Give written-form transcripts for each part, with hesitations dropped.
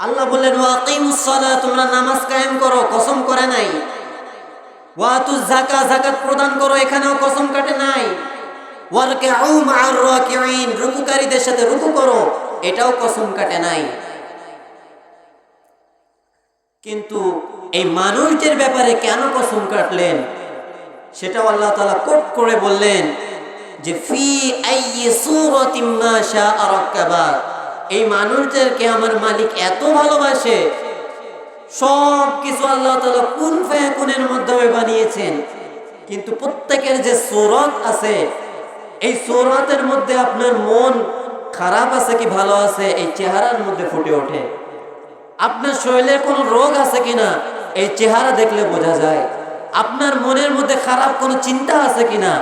আল্লাহ বললেন ওয়াকিমুস সালাহ, তোমরা নামাজ কায়েম করো, কসম করে নাই। ওয়াতুজ যাকাত, যাকাত প্রদান করো, এখানেও কসম কাটে নাই। ওয়ারকাউ মা'আর রাকিঈন, রুকুকারীদের সাথে রুকু করো, এটাও কসম কাটে নাই। কিন্তু এই মানুষদের ব্যাপারে কেন কসম কাটলেন সেটাও আল্লাহ তাআলা কোট করে বললেন যে ফি আইয়ি সূরাতিম মা শাআ রাক্কাবা, এই মানুষদেরকে আমার মালিক এত ভালোবাসে, সব কিছু আল্লাহ তাআলা কুন ফায়াকুনের মাধ্যমে বানিয়েছেন। কিন্তু প্রত্যেকের যে সূরত আছে, এই সূরতের মধ্যে আপনার মন খারাপ আছে কি ভালো আছে এই চেহারার মধ্যে ফুটে ওঠে। আপনার শরীরে কোনো রোগ আছে কিনা এই চেহারা দেখলে বোঝা যায়। আপনার মনের মধ্যে খারাপ কোনো চিন্তা আছে কিনা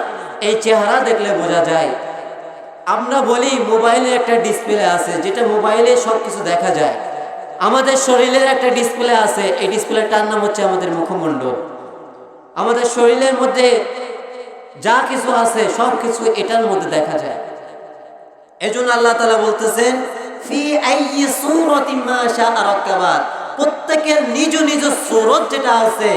এই চেহারা দেখলে বোঝা যায়। আমরা বলি মোবাইলে একটা ডিসপ্লে আছে, যেটা মোবাইলে সব কিছু দেখা যায়। আমাদের শরীরের একটা ডিসপ্লে আছে, এই ডিসপ্লেটার নাম হচ্ছে আমাদের মুখমণ্ডল। আমাদের শরীরের মধ্যে যা কিছু আছে সব কিছু এটার মধ্যে দেখা যায়। এজন্য আল্লাহ তাআলা বলতেছেন ফি আইয়ি সূরাতিন মা শাআ রাক্কাবা, প্রত্যেকের নিজ নিজ সূরত যেটা আছে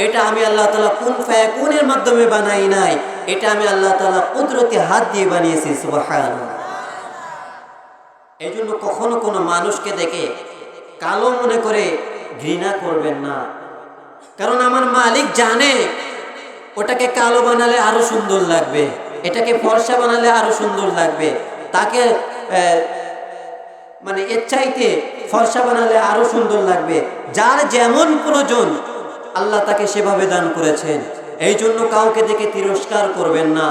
এটা আমি আল্লাহ তাআলা কুন ফায়াকুনের মাধ্যমে বানাই নাই, এটা আমি আল্লাহ তাআলা কুদরতি হাত দিয়ে বানিয়েছি। সুবহানাল্লাহ। এজন্য কখনো কোনো মানুষকে দেখে কালো মনে করে ঘৃণা করবেন না, কারণ আমার মালিক জানে ওটাকে কালো বানালে আরো সুন্দর লাগবে, এটাকে ফর্সা বানালে আরো সুন্দর লাগবে, তাকে মানে এর চাইতে ফর্সা বানালে আরো সুন্দর লাগবে। যার যেমন প্রয়োজন আল্লাহ তাকে সেভাবে দান করেছেন। এই জন্য কাউকে দেখে তিরস্কার করবেন না।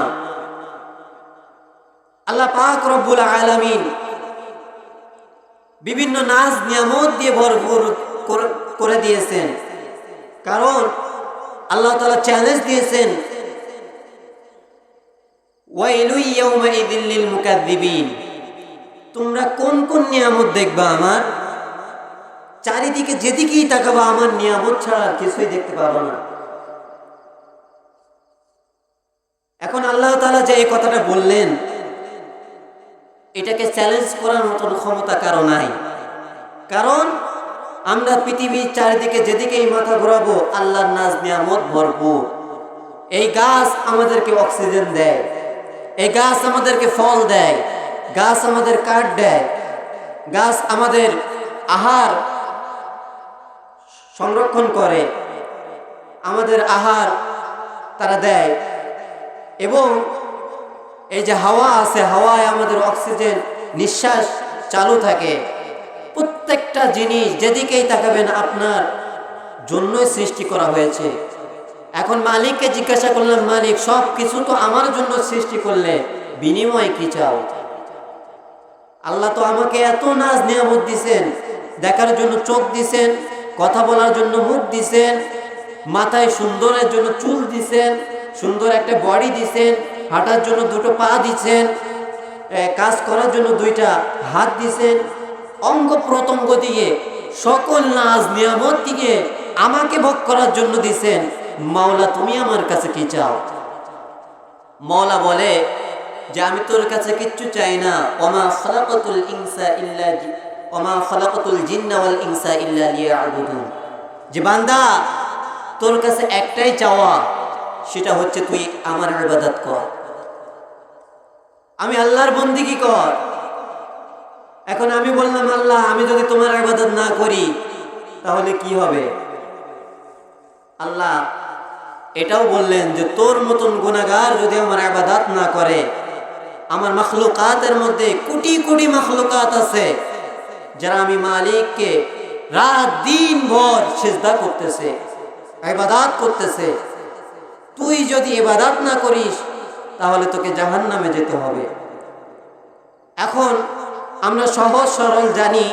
আল্লাহ পাক রব্বুল আলামিন বিভিন্ন নাজ নিয়ামত দিয়ে ভরপুর করে দিয়েছেন, কারণ আল্লাহ তাআলা চ্যালেঞ্জ দিয়েছেন ওয়াইলু ইয়াউমাইযিল লিল মুকাযযিবিন, তোমরা কোন কোন নিয়ামত দেখবা আমার, চারিদিকে যেদিকেই তাকাবা আমার নিয়ামত ছাড়া আর কিছুই দেখতে পাবো না। এখন আল্লাহ তাআলা যে এই কথাটা বললেন এটাকে চ্যালেঞ্জ করার মতন ক্ষমতা কারো নাই, কারণ আমরা পৃথিবীর চারিদিকে যেদিকেই মাথা ঘোরাবো আল্লাহর নাজ নিয়ামত ভরপুর। এই গাছ আমাদেরকে অক্সিজেন দেয়, এই গাছ আমাদেরকে ফল দেয়, গাছ আমাদের কাঠ দেয়, গাছ আমাদের আহার সংরক্ষণ করে, আমাদের আহার তারা দেয়। এবং এই যে হাওয়া আছে, হাওয়ায় আমাদের অক্সিজেন নিঃশ্বাস চালু থাকে। প্রত্যেকটা জিনিস যেদিকেই তাকাবেন আপনার জন্যই সৃষ্টি করা হয়েছে। এখন মালিককে জিজ্ঞাসা করলাম, মালিক সব কিছু তো আমার জন্য সৃষ্টি করলে, বিনিময়ে কি চাও? আল্লাহ তো আমাকে এত নাজ নিয়ামত দিছেন, দেখার জন্য চোখ দিছেন, কথা বলার জন্য মুখ দিছেন, মাথায় সুন্দরের জন্য চুল দিছেন, সুন্দর একটা বডি দিছেন, হাঁটার জন্য দুটো পা দিছেন, কাজ করার জন্য দুইটা হাত দিছেন, অঙ্গ প্রত্যঙ্গ দিয়ে সকল নাজ নিয়ামত দিয়ে আমাকে ভোগ করার জন্য দিছেন। মাওলা তুমি আমার কাছে কি চাও? মাওলা বলে যে আমি তোর কাছে কিচ্ছু চাই না। ওমা খালাকাতুল জিন্না ওয়াল ইনসা ইল্লা লিয়াবুদুন, যে বান্দা তোর কাছে একটাই চাওয়া, সেটা হচ্ছে তুই আমার ইবাদত কর, আমি আল্লাহর বন্দেগী কর। এখন আমি বললাম আল্লাহ আমি যদি তোমার ইবাদত না করি তাহলে কি হবে? আল্লাহ এটাও বললেন যে তোর মতন গুনাহগার যদি আমার ইবাদত না করে, আমার মাখলুকাতের মধ্যে কোটি কোটি মাখলুকাত আছে যারা আমি মালিককে রাত দিন ভর সিজদা করতেছে, ইবাদত করতেছে, তুই যদি ইবাদত না করিস তাহলে তোকে জাহান্নামে যেতে হবে। এখন আমরা সহজ সরল জানি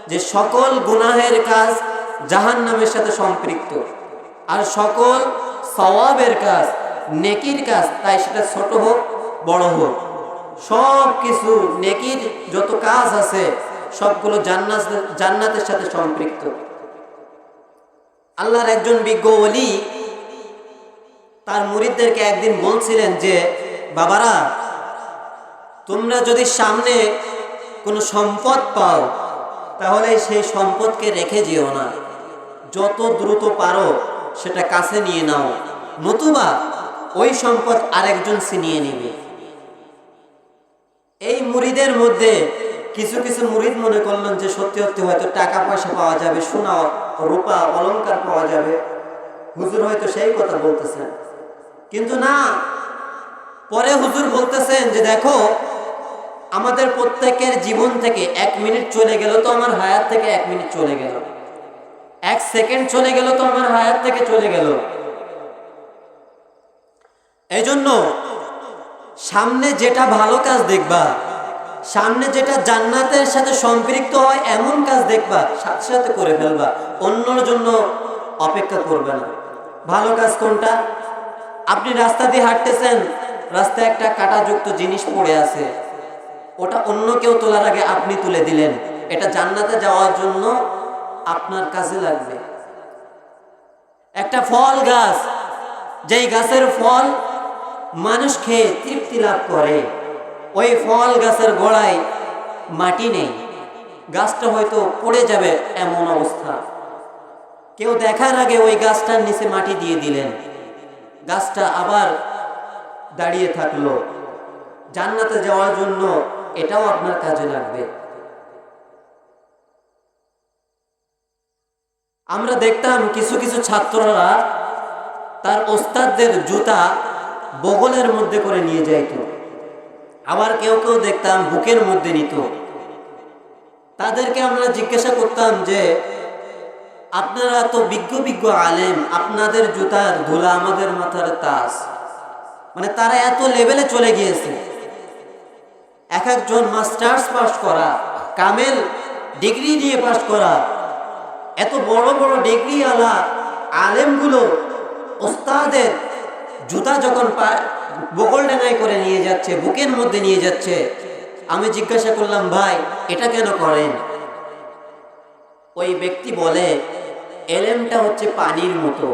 যে সকল গুনাহের কাজ জাহান্নামের সাথে সম্পৃক্ত, আর সকল সওয়াবের কাজ নেকির কাজ, তাই সেটা ছোট হোক বড় হোক, সব কিছু নেকির যত কাজ আছে সবগুলো জান্নাতের সাথে সম্পৃক্ত। আল্লাহর একজন বিজ্ঞ ওলি তার মুরিদদেরকে একদিন বলছিলেন যে বাবারা, তোমরা যদি সামনে কোনো সম্পদ পাও তাহলে সেই সম্পদকে রেখে যেও না, যত দ্রুত পারো সেটা কাছে নিয়ে নাও, নতুবা ওই সম্পদ আরেকজন ছিনিয়ে নেবে। এই মুরিদের মধ্যে কিছু কিছু মুরিদ মনে করলেন যে সত্যি সত্যি হয়তো টাকা পয়সা পাওয়া যাবে, সোনা রূপা অলংকার পাওয়া যাবে, হুজুর হয়তো সেই কথা বলতেছেন। কিন্তু না, পরে হুজুর বলতেছেন যে দেখো, আমাদের প্রত্যেকের জীবন থেকে 1 মিনিট চলে গেল তো আমার হায়াত থেকে 1 মিনিট চলে গেল, 1 সেকেন্ড চলে গেল তো আমার হায়াত থেকে চলে গেল। এই জন্য সামনে যেটা ভালো কাজ দেখবা, সামনে যেটা জান্নাতের সাথে সম্পৃক্ত হয় এমন কাজ দেখবা, সাথে সাথে করে ফেলবা, অন্যর জন্য অপেক্ষা করবে না। ভালো কাজ কোনটা? আপনি রাস্তা দিয়ে হাঁটতেছেন, রাস্তায় একটা কাঁটাযুক্ত জিনিস পড়ে আছে, ওটা অন্য কেউ তোলার আগে আপনি তুলে দিলেন, এটা জান্নাতে যাওয়ার জন্য আপনার কাজে লাগবে। একটা ফল গাছ, যেই গাছের ফল মানুষ খেয়ে তৃপ্তি লাভ করে, ওই ফল গাছের গোড়ায় মাটি নেই, গাছটা হয়তো পড়ে যাবে এমন অবস্থা, কেউ দেখার আগে ওই গাছটার নিচে মাটি দিয়ে দিলেন, গাছটা আবার দাঁড়িয়ে থাকলো। জান্নাতে যাওয়ার জন্য এটাও আপনার কাজে লাগবে। আমরা দেখতাম কিছু কিছু ছাত্ররা তার ওস্তাদদের জুতা বগলের মধ্যে করে নিয়ে যাইত, আবার কেউ কেউ দেখতাম বুকের মধ্যে নিত। তাদেরকে আমরা জিজ্ঞাসা করতাম যে আপনারা তো বিজ্ঞ বিজ্ঞ আলেম, আপনাদের জুতার ধুলা আমাদের মাথার তাজ। মানে তারা এত লেভেলে চলে গিয়েছে, এক একজন মাস্টার্স পাস করা, কামেল ডিগ্রি নিয়ে পাস করা, এত বড় বড় ডিগ্রি আলা আলেমগুলো ওস্তাদের জুতা যখন বগল ডাঙায় করে নিয়ে যাচ্ছে, বুকের মধ্যে নিয়ে যাচ্ছে, আমি জিজ্ঞাসা করলাম ভাই এটা কেন করেন? ওই ব্যক্তি বলে এলেমটা হচ্ছে পানির মতো,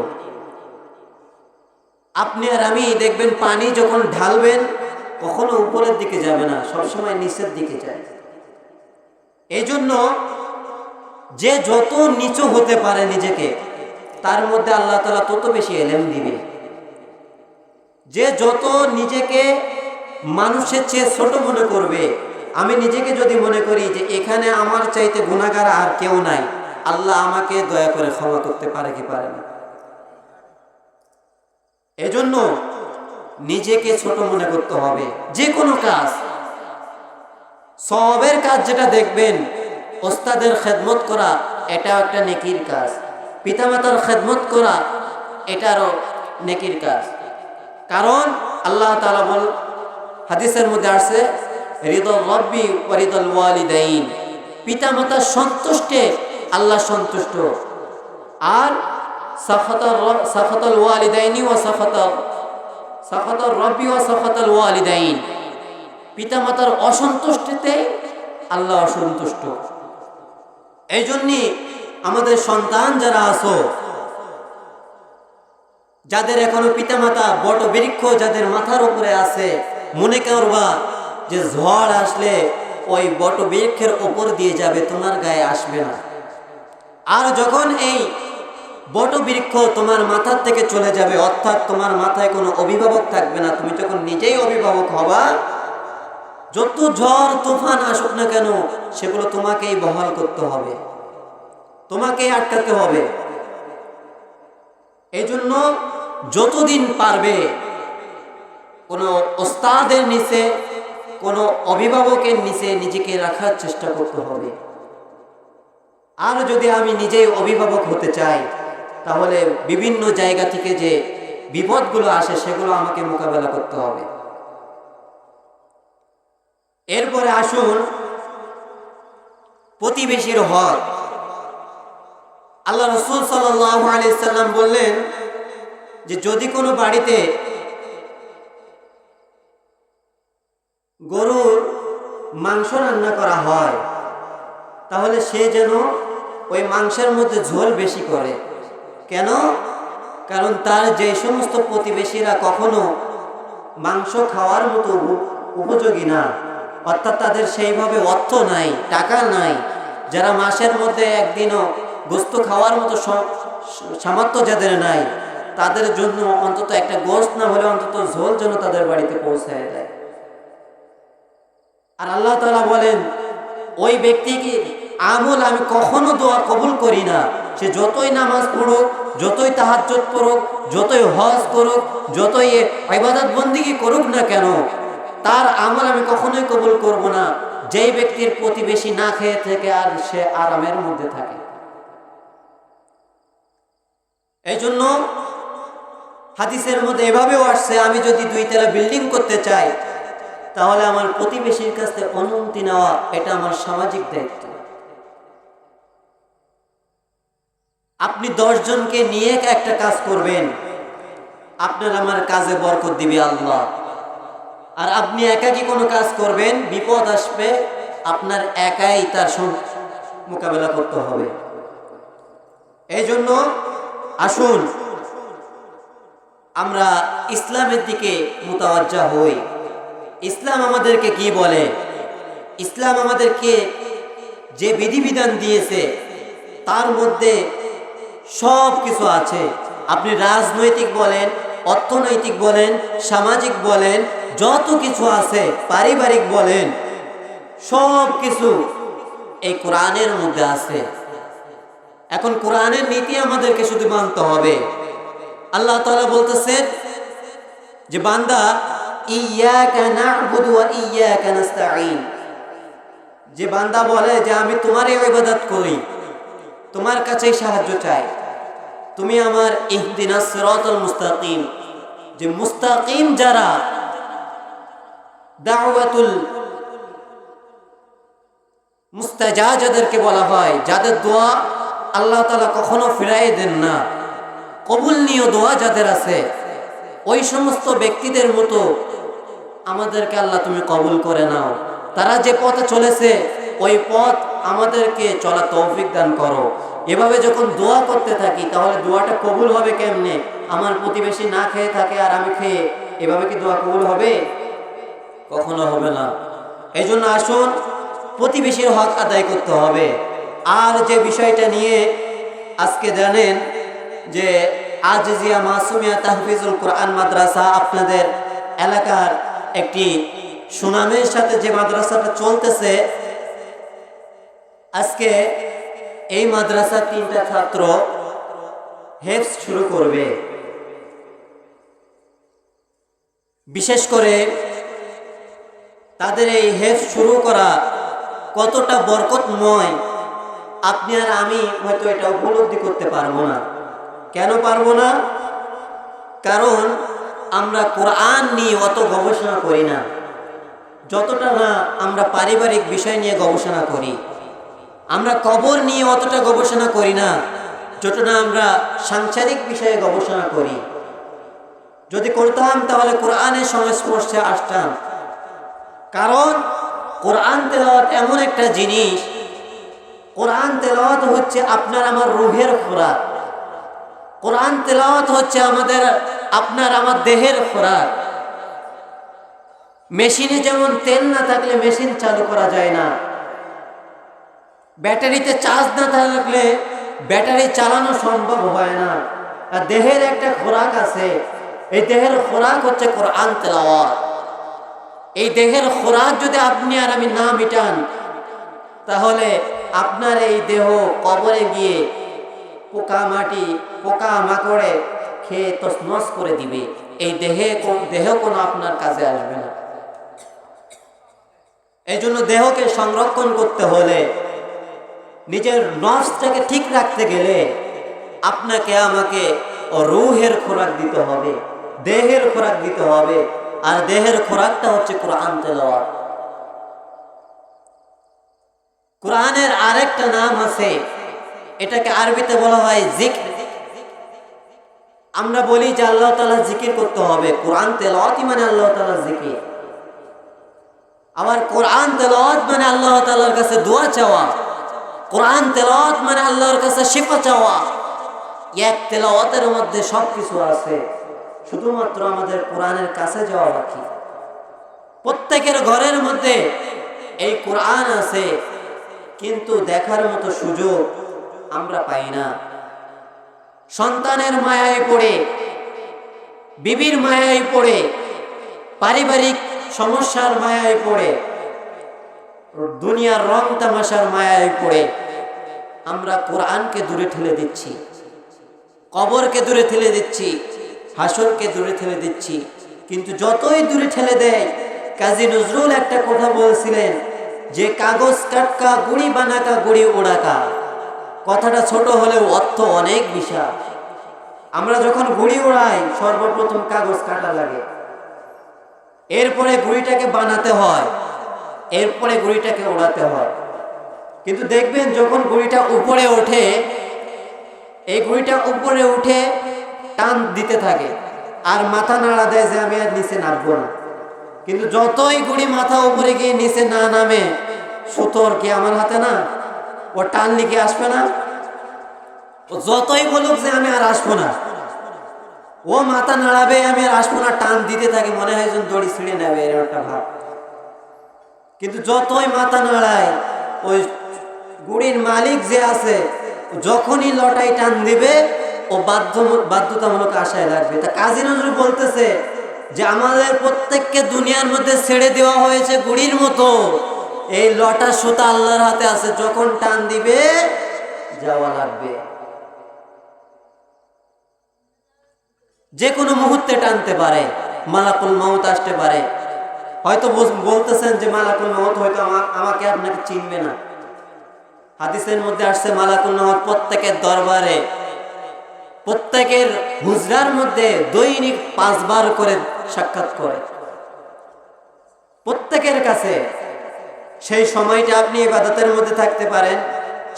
আপনি আর আমি দেখবেন পানি যখন ঢালবেন কখনো উপরের দিকে যাবে না, সবসময় নিচের দিকে যায়। এই জন্য যে যত নিচু হতে পারে নিজেকে, তার মধ্যে আল্লাহ তাআলা তত বেশি এলেম দিবে। যে যত নিজেকে মানুষের চেয়ে ছোট মনে করবে, আমি নিজেকে যদি মনে করি যে এখানে আমার চাইতে গুনাহগার আর কেউ নাই, আল্লাহ আমাকে দয়া করে ক্ষমা করতে পারে কি পারে না? এজন্য নিজেকে ছোট মনে করতে হবে। যে কোনো কাজ, সওয়াবের কাজ যেটা দেখবেন, ওস্তাদের খেদমত করা এটাও একটা নেকির কাজ, পিতামাতার খেদমত করা এটারও নেকির কাজ। কারণ আল্লাহ তাআলা বল, হাদিসের মধ্যে আসছে রিদল রব্বি ওয়া রিদল ওয়ালিদাইন, পিতামাতার সন্তুষ্টে আল্লাহ সন্তুষ্ট, আর সাখাতাল ওয়ালিদাইনি ওয়া সাখাতাল রব্বি ওয়া সাখাতাল ওয়ালিদাইন, পিতামাতার অসন্তুষ্টিতে আল্লাহ অসন্তুষ্ট। এই জন্যে আমাদের সন্তান যারা আছো, যাদের এখনো পিতামাতা বট বৃক্ষ যাদের মাথার উপরে আছে, মনে করবা যে ঝড় আসলে ওই বট বৃক্ষের উপর দিয়ে যাবে, তোমার গায়ে আসবে না। আর যখন এই বট বৃক্ষ তোমার মাথার থেকে চলে যাবে, অর্থাৎ তোমার মাথায় কোনো অভিভাবক থাকবে না, তুমি যখন নিজেই অভিভাবক হবা, যত ঝড় তুফান আসুক না কেন সেগুলো তোমাকেই বহাল করতে হবে, তোমাকেই আটকাতে হবে। এই জন্য যতদিন পারবে কোনো ওস্তাদের নিচে, কোনো অভিভাবকের নিচে নিজেকে রাখার চেষ্টা করতে হবে। আর যদি আমি নিজেই অভিভাবক হতে চাই, তাহলে বিভিন্ন জায়গা থেকে যে বিপদগুলো আসে সেগুলো আমাকে মোকাবেলা করতে হবে। এরপরে আসুন প্রতিবেশীর হক। আল্লাহ রাসূল সাল্লাল্লাহু আলাইহি সাল্লাম বললেন যে যদি কোনো বাড়িতে গরুর মাংস রান্না করা হয়, তাহলে সে যেন ওই মাংসের মধ্যে ঝোল বেশি করে। কেন? কারণ তার যে সমস্ত প্রতিবেশীরা কখনো মাংস খাওয়ার মতো উপযোগী না, অর্থাৎ তাদের সেইভাবে অর্থ নাই, টাকা নাই, যারা মাসের মধ্যে একদিনও গোস্ত খাওয়ার মতো সামর্থ্য যাদের নাই, তাদের জন্য অন্তত একটা গোস্ত না হলে অন্তত ঝোল যেন তাদের বাড়িতে পৌঁছায় দেয়। আর আল্লাহ তাআলা বলেন, ওই ব্যক্তিকে আমল আমি কখনো দোয়া কবুল করি না। সে যতই নামাজ পড়ুক, যতই তাহাজ্জুদ পড়ুক, যতই হজ করুক, যতই ইবাদত বন্দেগী করুক না কেন, তার আমল আমি কখনোই কবুল করব না যেই ব্যক্তির প্রতিবেশী না খেয়ে থেকে আর সে আরামের মধ্যে থাকে। এই জন্য হাদিসের মধ্যে এভাবেও আসছে, আমি যদি 2 তলা বিল্ডিং করতে চাই তাহলে আমার প্রতিবেশীর কাছ থেকে অনুমতি নেওয়া এটা আমার সামাজিক দায়িত্ব। আপনি 10 জনকে নিয়ে একটা কাজ করবেন, আপনার আমার কাজে বরকত দিবে আল্লাহ। আর আপনি একাকী কোনো কাজ করবেন, বিপদ আসবে, আপনার একাই তার মোকাবেলা করতে হবে। এই জন্য আসুন আমরা ইসলামের দিকে মুতাওয়াজ্জা হই। ইসলাম আমাদেরকে কি বলে? ইসলাম আমাদেরকে যে বিধিবিধান দিয়েছে তার মধ্যে সব কিছু আছে। আপনি রাজনৈতিক বলেন, অর্থনৈতিক বলেন, সামাজিক বলেন, যত কিছু আছে, পারিবারিক বলেন, সব কিছু এই কোরআনের মধ্যে আছে। এখন কোরআনের নীতি আমাদেরকে শুধু মানতে হবে। আল্লাহ তাআলা বলতেছেন যে বান্দা, ইয়্যাকা না'বুদু ওয়া ইয়্যাকা নাস্তাঈন, যে বান্দা বলে যে আমি তোমারই ইবাদত করি, তোমার কাছেই সাহায্য চাই, তুমি আমার ইহদিনাস সিরাতাল মুস্তাকিম, যে মুস্তাকিম যারা, দাওয়াতুল মুস্তাজা যাদেরকে বলা হয়, যাদের দোয়া আল্লাহ তাআলা কখনো ফিরাই দেন না, কবুলনীয় দোয়া যাদের আছে, ওই সমস্ত ব্যক্তিদের মতো আমাদেরকে আল্লাহ তুমি কবুল করে নাও। তারা যে পথে চলেছে ওই পথ আমাদেরকে চলা তৌফিক দান করো। এভাবে যখন দোয়া করতে থাকি তাহলে দোয়াটা কবুল হবে কেমনে? আমার প্রতিবেশী না খেয়ে থাকে আর আমি খেয়ে, এভাবে কি দোয়া কবুল হবে? কখনো হবে না। এই জন্য আসুন প্রতিবেশীর হক আদায় করতে হবে। আর যে বিষয়টা নিয়ে আজকে জানেন যে আজিজিয়া মাসুমিয়া তাহফিজুল কোরআন মাদ্রাসা আপনাদের এলাকার একটি সুনামের সাথে যে মাদ্রাসাটা চলতেছে, আজকে এই মাদ্রাসার 3টা ছাত্র হেফজ শুরু করবে। বিশেষ করে তাদের এই হেফজ শুরু করা কতটা বরকতময় আপনি আর আমি হয়তো এটা উপলব্ধি করতে পারবো না। কেন পারবো না? কারণ আমরা কোরআন নিয়ে অত গবেষণা করি না, যতটা না আমরা পারিবারিক বিষয় নিয়ে গবেষণা করি। আমরা কবর নিয়ে অতটা গবেষণা করি না, যতটা আমরা সাংসারিক বিষয়ে গবেষণা করি। যদি করতাম তাহলে কোরআনের সংস্পর্শে আসতাম। কারণ কোরআন তেলাওয়াত এমন একটা জিনিস, কোরআন তেলাওয়াত হচ্ছে আপনার আমার রূহের খোরাক। কোরআন তেলাওয়াত হচ্ছে আপনার আমার দেহের খোরাক। মেশিনে যেমন তেল না থাকলে মেশিন চালু করা যায় না, ব্যাটারিতে চার্জ না থাকলে ব্যাটারি চালানো সম্ভব হয় না। আর দেহের একটা খোরাক আছে, এই দেহের খোরাক হচ্ছে কোরআন তেলাওয়াত। এই দেহের খোরাক যদি আপনি আর আমি না মিটান তাহলে আপনার এই দেহ কবরে গিয়ে পোকা মাকড়ে খেয়ে তছনছ করে দিবে। এই দেহ কোনো আপনার কাজে আসবে না। এই জন্য দেহকে সংরক্ষণ করতে হলে, নিজের নফসটাকে ঠিক রাখতে গেলে আপনাকে আমাকে রূহের খোরাক দিতে হবে, দেহের খোরাক দিতে হবে। আর দেহের খোরাকটা হচ্ছে কোরআন তেলাওয়াত। কোরআনের আরেকটা নাম আছে, এটাকে আরবিতে বলা হয় জিকির। আমরা বলি যে আল্লাহ তাআলা জিকির করতে হবে, কোরআন তেলাওয়াতই মানে আল্লাহ তাআলার জিকির। আবার কোরআন তেলাওয়াত মানে আল্লাহ তাআলার কাছে দোয়া চাওয়া, কোরআন তেলাওয়াত মানে আল্লাহর কাছে শিফা চাওয়া। এক তেলাওয়াতের মধ্যে সবকিছু আছে, শুধুমাত্র আমাদের কোরআনের কাছে যাওয়া বাকি। প্রত্যেকের ঘরের মধ্যে এই কোরআন আছে, কিন্তু দেখার মতো সুযোগ আমরা পাই না। সন্তানের মায়ায় পড়ে, বিবির মায়ায় পড়ে, পারিবারিক সমস্যার মায়ায় পড়ে, দুনিয়ার রং তামাশার মায়ায় পড়ে আমরা কোরআনকে দূরে ঠেলে দিচ্ছি, কবরকে দূরে ঠেলে দিচ্ছি, হাসরকে দূরে ঠেলে দিচ্ছি। কিন্তু যতই দূরে ঠেলে দেয়, কাজী নজরুল একটা কথা বলছিলেন যে কাগজ কাটকা গুড়ি বানাকা গুড়ি ওড়াকা। কথাটা ছোট হলেও অর্থ অনেক বিশাল। আমরা যখন গুড়ি ওড়াই সর্বপ্রথম কাগজ কাটা লাগে, এরপরে গুড়িটাকে বানাতে হয়, এরপরে গুড়িটাকে ওড়াতে হয়। কিন্তু দেখবেন যখন গুড়িটা উপরে ওঠে, এই গুড়িটা উপরে উঠে টান দিতে থাকে আর মাথা নাড়া দেয় যে আমি আর নিচে নামবো না। কিন্তু যতই গুড়ি মাথা উপরে গিয়ে নিচে না নামে, সুতোর কি আমার হাতে না, ও টান লিখে আসবে না। ও যতই বলুক যে আমি আর আসবো না, ও মাথা নাড়াবে আমি আর আসবো না, টান দিতে থাকে, মনে হয় যেন দড়ি ছিঁড়ে নেবে, এর একটা ভাব। কিন্তু যতই মাথা নাড়ায়, ওই গুড়ির মালিক যে আছে যখনই লটাই টান দিবে ও বাধ্যতামূলক আশায় লাগবে। তা কাজী নজরুল বলতেছে যে আমাদের প্রত্যেককে দুনিয়ার মধ্যে ছেড়ে দেওয়া হয়েছে গুড়ির মতো, এই লটা সুতা আল্লাহর হাতে আছে, যখন টান দিবে যাওয়া লাগবে। যে কোনো মুহূর্তে টানতে পারে, মালাকুল মউত আসতে পারে। হয়তো বলতেছেন যে মালাকুল মউত হয়তো আমাকে আপনাকে চিনবে না। হাদিসের মধ্যে আসছে মালাকুল মউত প্রত্যেকের দরবারে, প্রত্যেকের হুজরার মধ্যে দৈনিক 5 বার করে সাক্ষাৎ করে প্রত্যেকের কাছে। সেই সময়টা আপনি ইবাদতের মধ্যে থাকতে পারেন,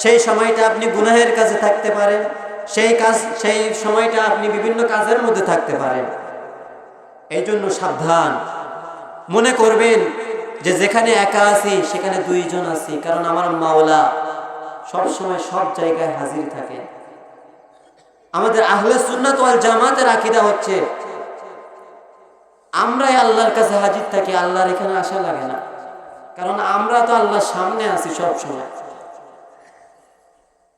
সেই সময়টা আপনি গুনাহের কাছে থাকতে পারেন, সেই সময়টা আপনি বিভিন্ন কাজের মধ্যে থাকতে পারেন। এই জন্য সাবধান। মনে করবেন যে যেখানে একা আছি সেখানে 2 জন আছি, কারণ আমার মাওলা সবসময় সব জায়গায় হাজির থাকে। আমাদের আহলে সুন্নাত ওয়াল জামাতের আকীদা হচ্ছে আমরাই আল্লাহর কাছে হাজির থাকি, আল্লাহর এখানে আসা লাগে না, কারণ আমরা তো আল্লাহর সামনে আছি সব সময়।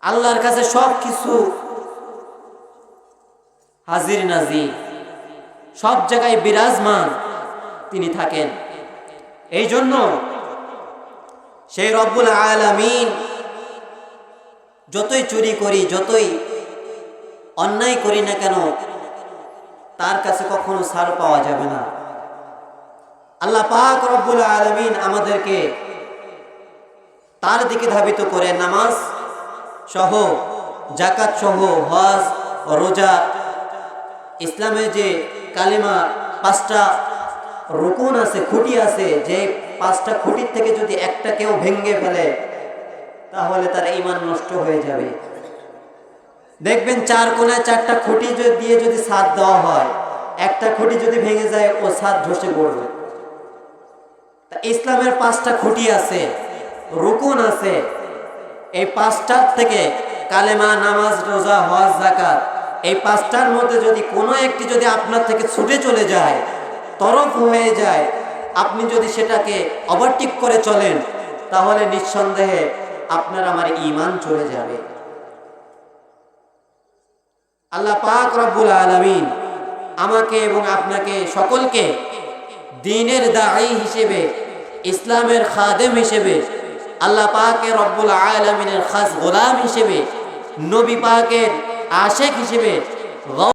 আল্লাহর কাছে সব কিছু হাজির নাজির, সব জায়গায় বিরাজমান তিনি থাকেন। এই জন্য সেই রব্বুল আলামিন যতই চুরি করি, যতই অন্যায় করি না কেন, তার কাছে কখনো ছাড় পাওয়া যাবে না। আল্লাহ পাক রব্বুল আলামিন আমাদেরকে তার দিকে ধাবিত করে নামাজ সহ, যাকাত সহ, হজ, রোজা, ইসলামের যে কালিমা 5টা রুকুন আছে, খুঁটি আছে, যে 5টা খুঁটির থেকে যদি একটা কেউ ভেঙে ফেলে তাহলে তার ঈমান নষ্ট হয়ে যাবে। দেখবেন 4 কোণায় 4টা খুঁটি দিয়ে যদি ছাদ দেওয়া হয়, একটা খুঁটি যদি ভেঙে যায় ও ছাদ ধসে পড়বে। তা ইসলামের 5টা খুঁটি আছে, রুকুন আছে, এই 5টার থেকে কালেমা, নামাজ, রোজা, হজ, যাকাত, এই 5টার মধ্যে যদি কোনো একটি যদি আপনার থেকে ছুটে চলে যায়, তরফ হয়ে যায়, আপনি যদি সেটাকে ওভারটেক করে চলেন, তাহলে নিঃসন্দেহে আপনার আমার ঈমান চলে যাবে। আল্লাহ পাক রব্বুল আলামিন আমাকে এবং আপনাকে সকলকে দ্বীনের দাঈ হিসেবে, ইসলামের খাদেম হিসেবে, আল্লাহ পাকের রব্বুল আলামিনের খাস গোলাম হিসেবে, নবী পাকের আশেক হিসেবে